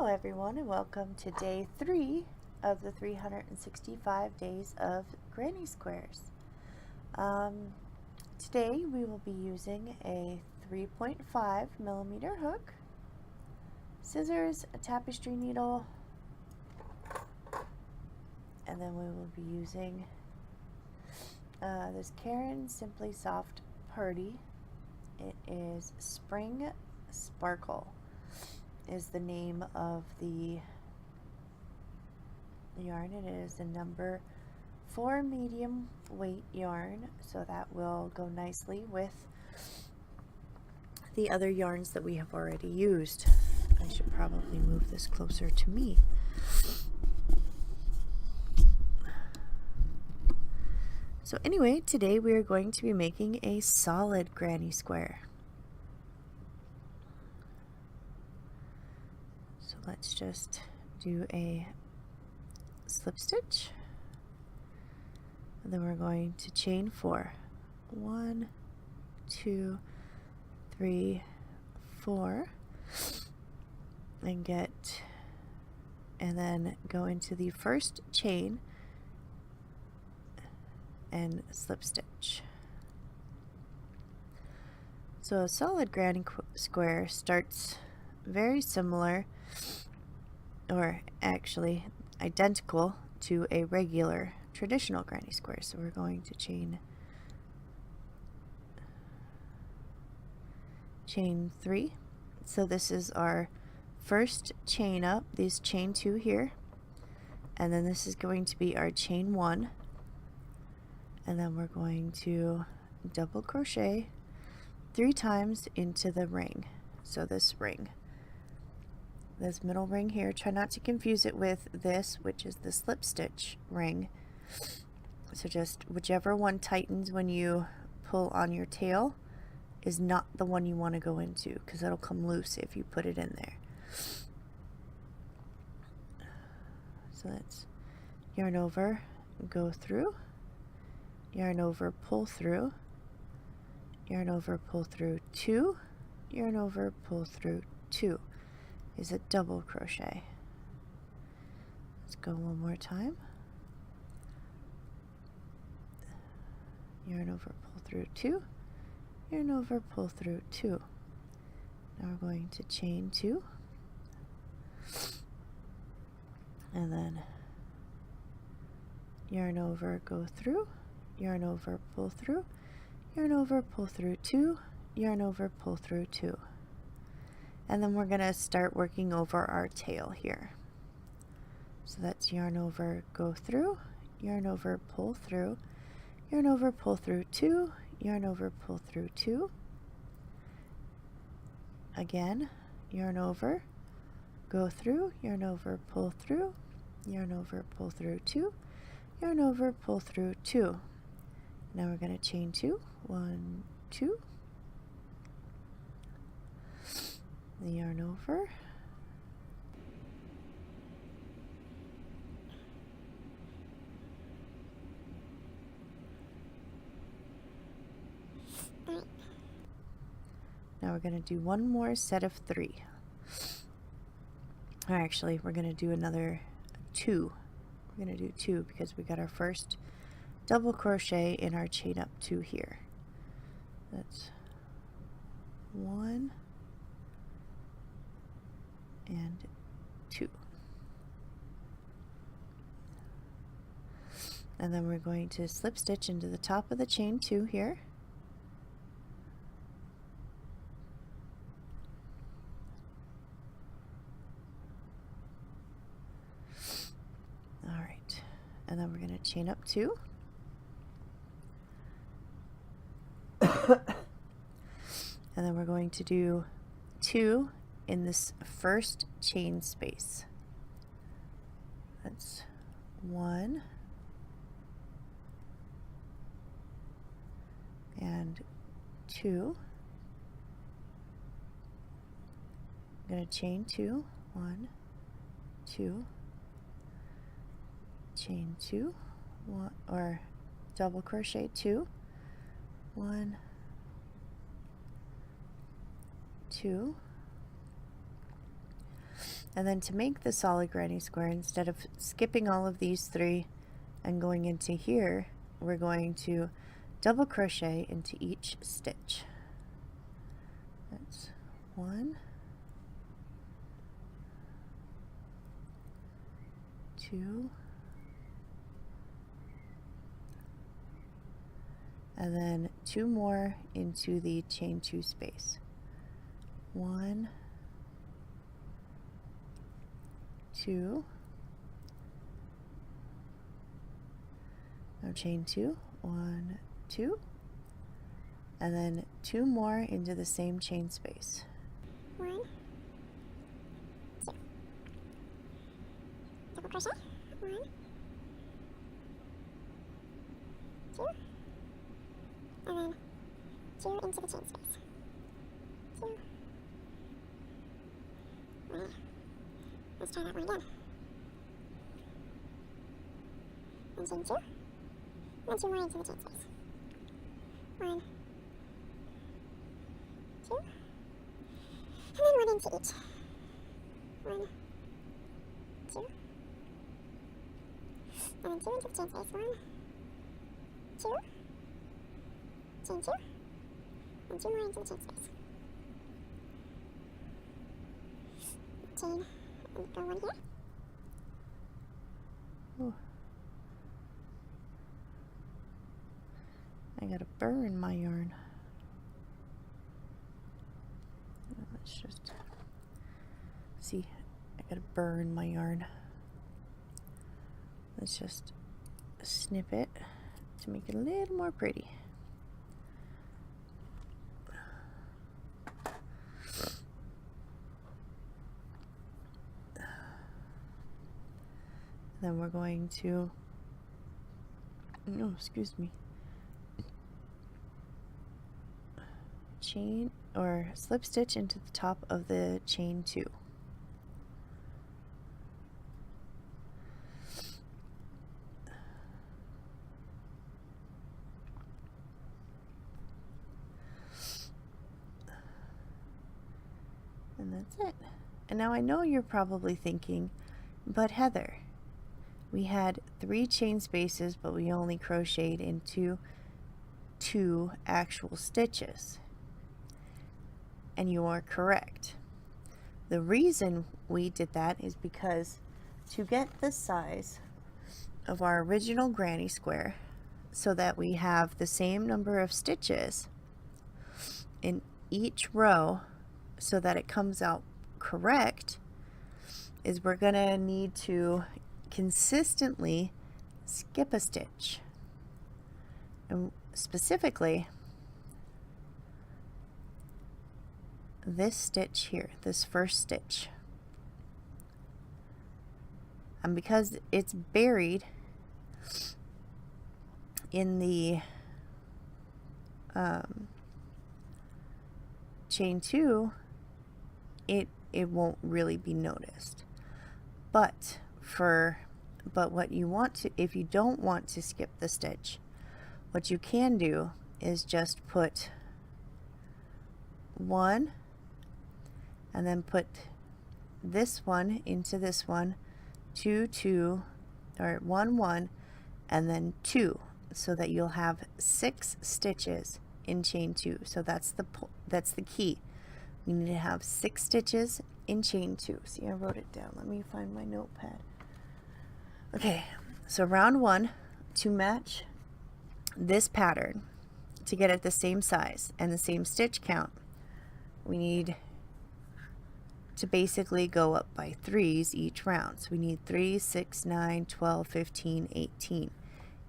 Hello everyone and welcome to day 3 of the 365 days of granny squares. Today we will be using a 3.5 millimeter hook, scissors, a tapestry needle, and then we will be using this Karen Simply Soft Party. It is Spring Sparkle is the name of the yarn. It is a number 4 medium weight yarn, so that will go nicely with the other yarns that we have already used. I should probably move this closer to me. So anyway, today we are going to be making a solid granny square. So let's just do a slip stitch, and then we're going to chain 4. 1, 2, 3, 4, and then go into the first chain and slip stitch. So a solid granny square starts very similar, or actually identical to a regular traditional granny square. So we're going to chain 3. So this is our first chain up, these chain 2 here, and then this is going to be our chain 1, and then we're going to double crochet 3 times into the ring. So this middle ring here, try not to confuse it with this, which is the slip stitch ring. So just whichever one tightens when you pull on your tail is not the one you want to go into, because it'll come loose if you put it in there. So that's yarn over, go through, yarn over, pull through, yarn over, pull through 2, yarn over, pull through 2 is a double crochet. Let's go one more time. Yarn over, pull through 2, yarn over, pull through 2. Now we're going to chain 2, and then yarn over, go through, yarn over, pull through, yarn over, pull through 2, yarn over, pull through 2. And then we're going to start working over our tail here. So that's yarn over, go through, yarn over, pull through, yarn over, pull through 2, yarn over, pull through 2. Again, yarn over, go through, yarn over, pull through, yarn over, pull through 2, yarn over, pull through 2. Now we're going to chain 2, 1, 2, the yarn over, now we're going to do one more set of 3, or actually we're going to do another 2. We're going to do 2 because we got our first double crochet in our chain up 2 here. That's 1 and 2, and then we're going to slip stitch into the top of the chain 2 here, all right, and then we're going to chain up 2, and then we're going to do 2 in this first chain space. That's 1 and 2. I'm going to chain 2, 1, 2, chain 2, 1, or double crochet 2, 1, 2, And then to make the solid granny square, instead of skipping all of these 3 and going into here, we're going to double crochet into each stitch. That's 1, 2, and then 2 more into the chain 2 space. 1, 2, now chain 2, 1, 2, and then 2 more into the same chain space. 1, 2, double crochet, 1, 2, and then 2 into the chain space, 2, 1. Let's try that one again, and chain 2, and then 2 more into the chain space, 1, 2, and then 1 into each, 1, 2, and then 2 into the chain space, 1, 2, chain 2, and 2 more into the chain space, chain, and go 1 here. Ooh. I gotta burn my yarn. Let's just see. I gotta burn my yarn. Let's just snip it to make it a little more pretty. Then we're going to, no, excuse me, chain or slip stitch into the top of the chain 2. And that's it. And now I know you're probably thinking, but Heather, we had 3 chain spaces, but we only crocheted into 2 actual stitches. And you are correct. The reason we did that is because to get the size of our original granny square so that we have the same number of stitches in each row so that it comes out correct, is we're gonna need to consistently skip a stitch. And specifically this stitch here, this first stitch. And because it's buried in the chain 2, it won't really be noticed. But what you want to, if you don't want to skip the stitch, what you can do is just put 1 and then put this one into this one, 2, 2, or 1, 1, and then 2, so that you'll have 6 stitches in chain 2. So that's the key. We need to have 6 stitches in chain 2. See, I wrote it down. Let me find my notepad. Okay, so round 1, to match this pattern, to get it the same size and the same stitch count, we need to basically go up by 3s each round. So we need 3, 6, 9, 12, 15, 18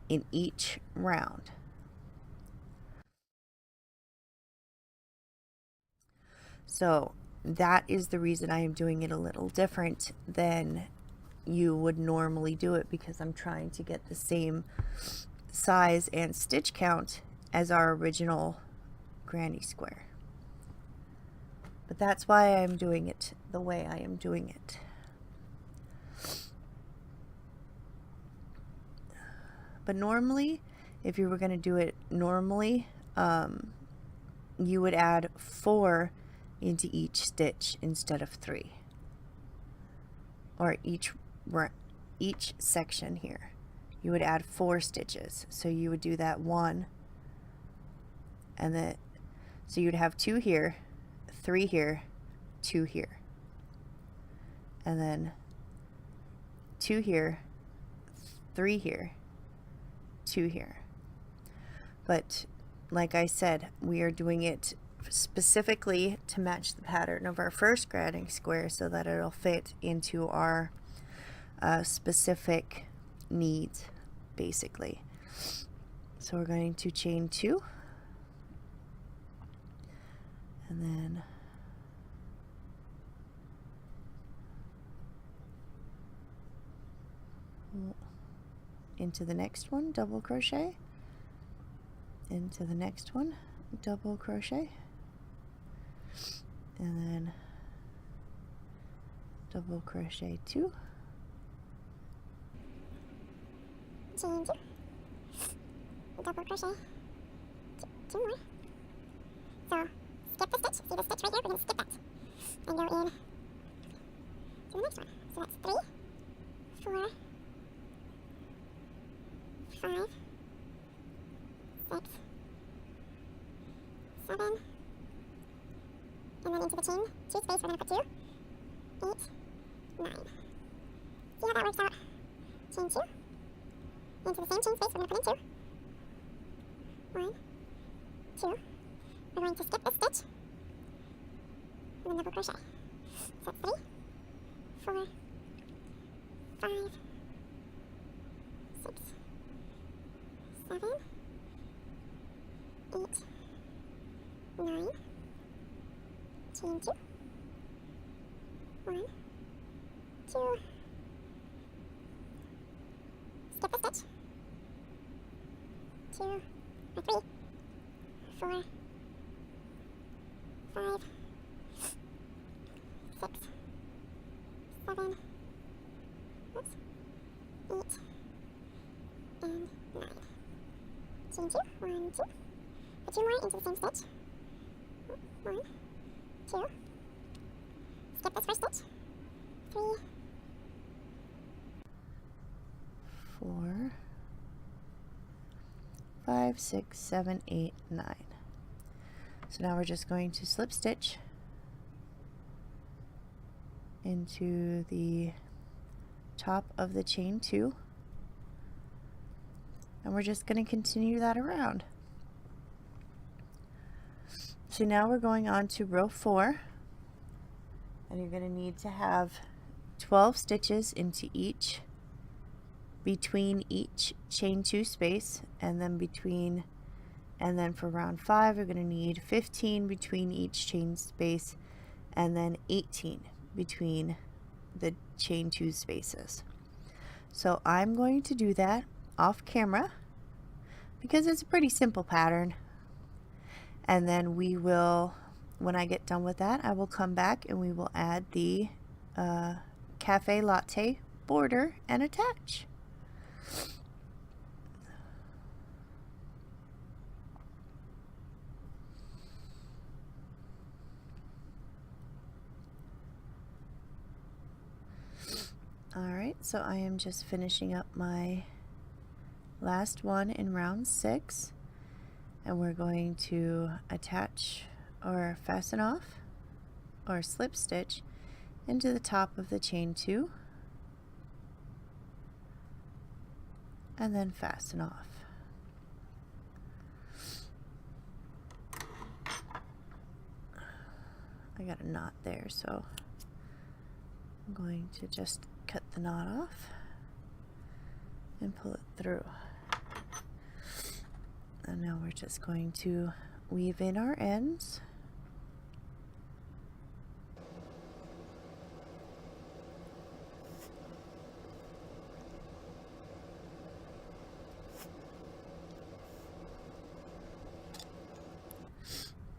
in each round. So that is the reason I am doing it a little different than you would normally do it, because I'm trying to get the same size and stitch count as our original granny square. But that's why I'm doing it the way I am doing it. But normally, if you were going to do it normally, you would add 4 into each stitch instead of 3. or each section here, you would add 4 stitches. So you would do that 1, and then so you'd have 2 here, 3 here, 2 here, and then 2 here, 3 here, 2 here. But like I said, we are doing it specifically to match the pattern of our first grinding square so that it'll fit into our specific needs, basically. So we're going to chain 2, and then into the next one, double crochet, into the next one, double crochet, and then double crochet 2, chain 2, double crochet 2 more. So skip the stitch, see the stitch right here, we're going to skip that and go in to the next one. So that's 3, 4, 5, 6, 7, and then into the chain 2 space we're going to put 2, 8, 9. See how that works out? Chain 2, into the same chain space we're going to put in 2, 1, 2, we're going to skip this stitch, and then double crochet. So that's 3, 4, 5, 6, 7, 8, 9, chain 2, 1, 2, skip the stitch, 2, or 3, 4, 5, 6, 7, oops, 8, and 9. Chain 2, 1, 2, put 2 more into the same stitch, 1, 2, skip this first stitch, 3, 4, 5, 6, 7, 8, 9. So now we're just going to slip stitch into the top of the chain 2, and we're just going to continue that around. So now we're going on to row 4, and you're going to need to have 12 stitches into between each chain 2 space, and then for round 5 you're going to need 15 between each chain space, and then 18 between the chain 2 spaces. So I'm going to do that off camera because it's a pretty simple pattern, and then we will, when I get done with that, I will come back and we will add the cafe latte border and attach. Alright, so I am just finishing up my last one in round 6, and we're going to attach or fasten off or slip stitch into the top of the chain 2, and then fasten off. I got a knot there, so I'm going to just cut the knot off and pull it through. And now we're just going to weave in our ends.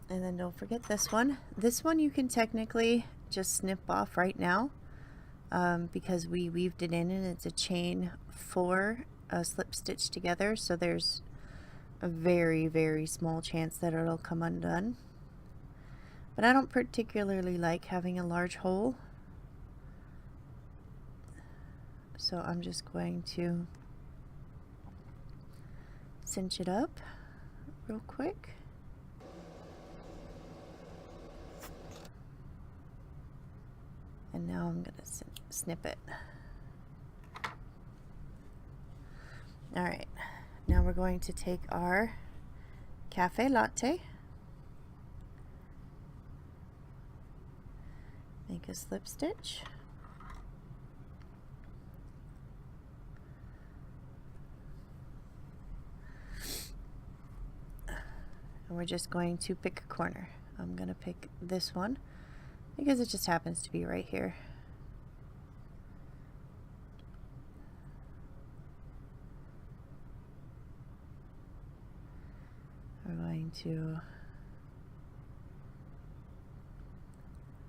And then don't forget this one. This one you can technically just snip off right now because we weaved it in and it's a chain 4 slip stitch together, so there's a very, very small chance that it'll come undone. But I don't particularly like having a large hole, So I'm just going to cinch it up real quick. And now I'm going to snip it. All right, now we're going to take our cafe latte, make a slip stitch, and we're just going to pick a corner. I'm going to pick this one because it just happens to be right here. We're going to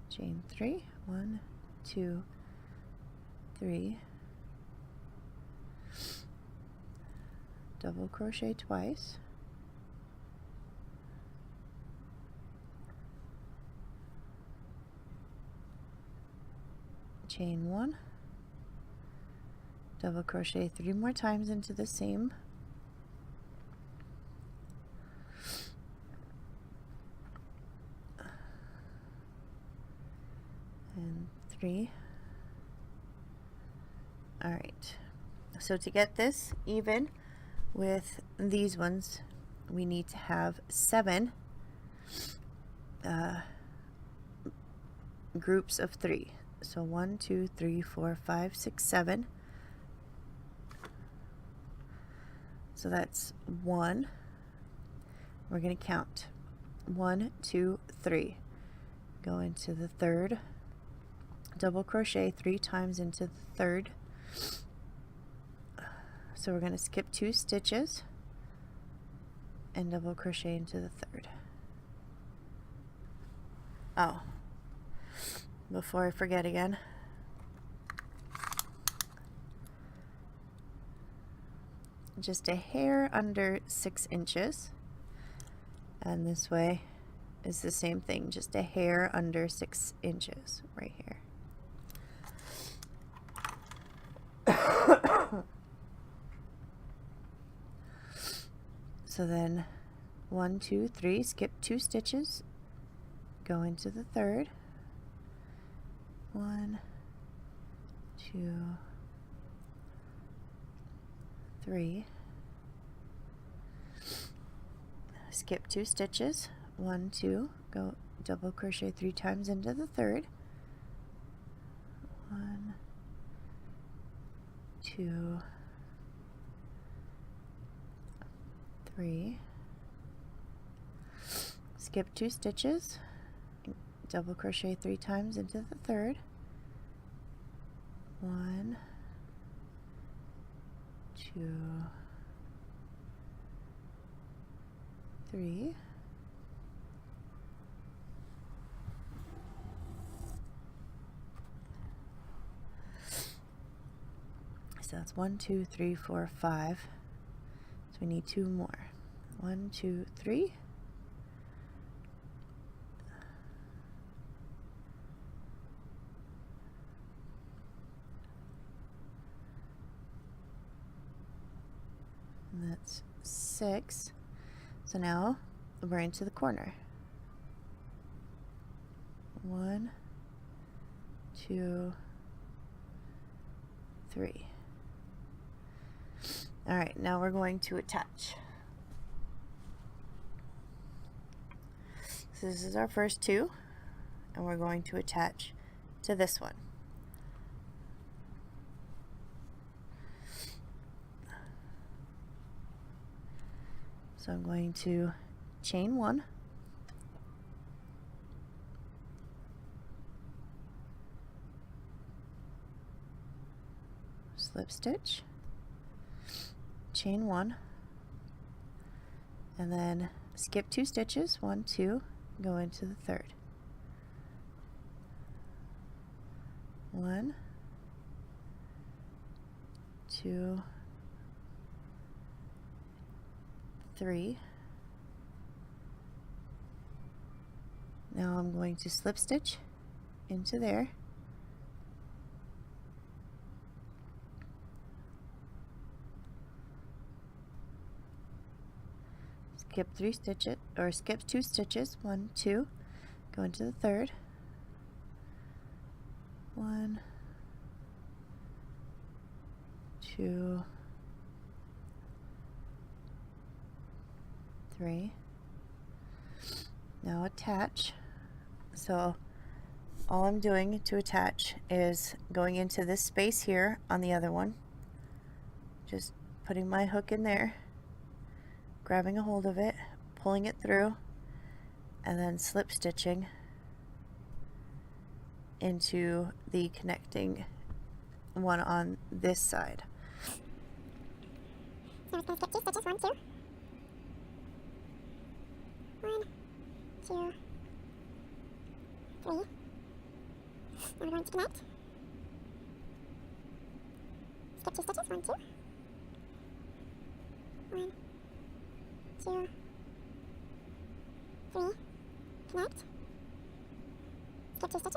chain 3, 1, 2, 3, double crochet twice, chain 1, double crochet 3 more times into the same, and 3. All right, so to get this even with these ones, we need to have 7 groups of 3. So 1, 2, 3, 4, 5, 6, 7. So that's 1. We're going to count 1, 2, 3. Go into the third, double crochet 3 times into the third. So we're going to skip 2 stitches and double crochet into the third. Oh, before I forget again, just a hair under 6 inches, and this way is the same thing, just a hair under 6 inches right here. So then 1, 2, 3, skip 2 stitches, go into the third, 1, 2, 3, skip 2 stitches, 1, 2, go double crochet 3 times into the third, 1, 2, 3, skip 2 stitches, double crochet 3 times into the third, 1, 2, 3, so that's 1, 2, 3, 4, 5. So we need 2 more. 1, 2, 3. And that's 6. So now we're into the corner. 1, 2, 3. All right, now we're going to attach. So this is our first 2, and we're going to attach to this one. So I'm going to chain 1, slip stitch, chain 1, and then skip 2 stitches, 1, 2, go into the third, 1, 2, 3. Now I'm going to slip stitch into there, skip 3 stitches, or skip 2 stitches, 1, 2, go into the third, 1, 2, 3. Now attach. So all I'm doing to attach is going into this space here on the other one, just putting my hook in there, grabbing a hold of it, pulling it through, and then slip stitching into the connecting one on this side. So I'm just going to skip 2 stitches, 1, 2. 1, 2, 3. Now we're going to connect. Skip 2 stitches, 1, 2. 1, 2, 3. Connect. Skip 2 stitches.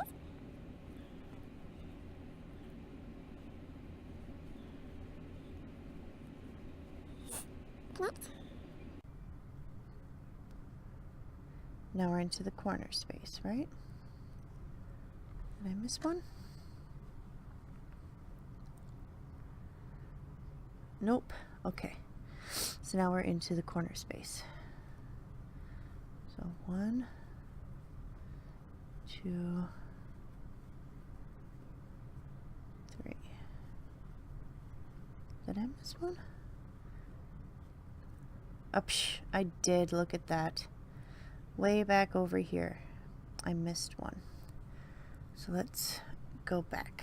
Connect. Now we're into the corner space, right? Did I miss one? Nope. Okay. So now we're into the corner space. So 1, 2, 3. Did I miss one? Oh, I did. Look at that. Way back over here. I missed one. So let's go back.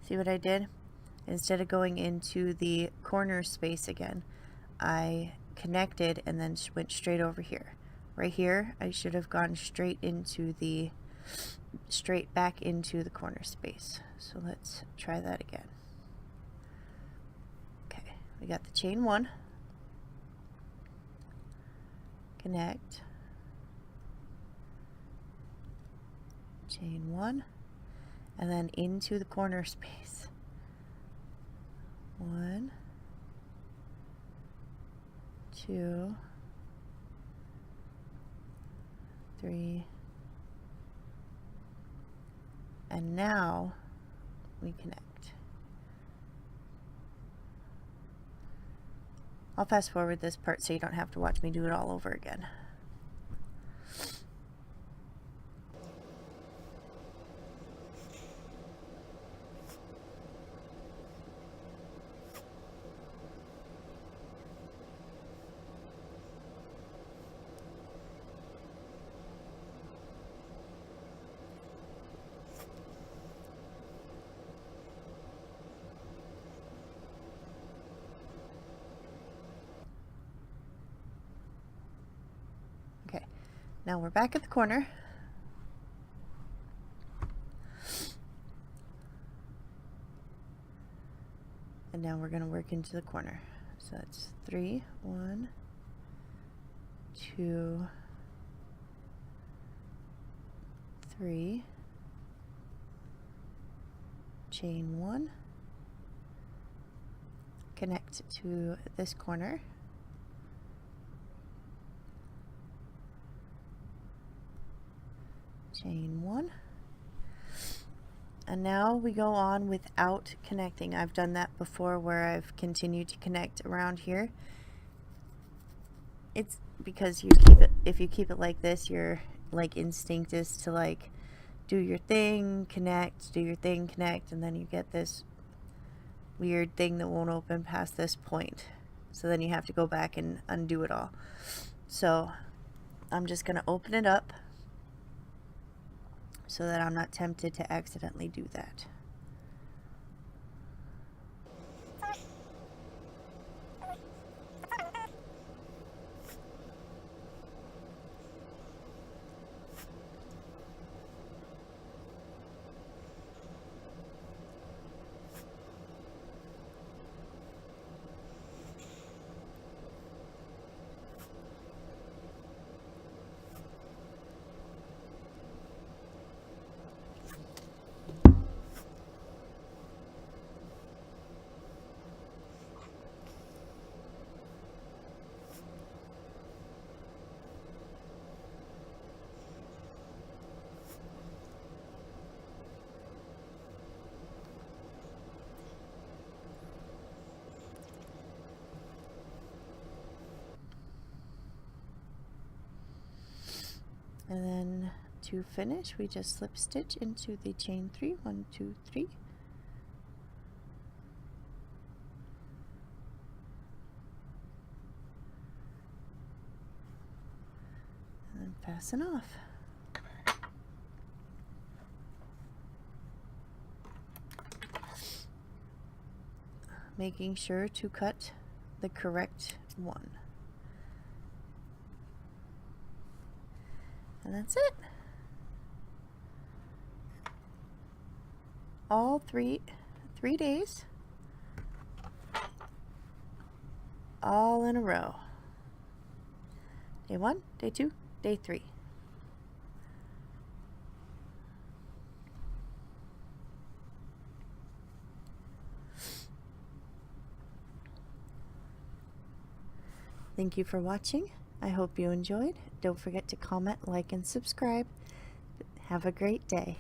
See what I did? Instead of going into the corner space again, I connected and then went straight over here. Right here, I should have gone straight back into the corner space. So let's try that again. Okay, we got the chain 1, connect, chain 1, and then into the corner space. 1, 2, 3, and now we connect. I'll fast forward this part so you don't have to watch me do it all over again. Now we're back at the corner. And now we're going to work into the corner. So that's 3, 1, 2, 3, chain 1, connect to this corner, chain 1, and now we go on without connecting. I've done that before where I've continued to connect around here. It's because if you keep it like this, your like instinct is to like do your thing, connect, do your thing, connect, and then you get this weird thing that won't open past this point. So then you have to go back and undo it all. So I'm just going to open it up so that I'm not tempted to accidentally do that. to finish, we just slip stitch into the chain 3, 1, 2, 3. And then fasten off. Making sure to cut the correct one. And that's it. All three days, all in a row. Day 1, day 2, day 3. Thank you for watching. I hope you enjoyed. Don't forget to comment, like, and subscribe. Have a great day.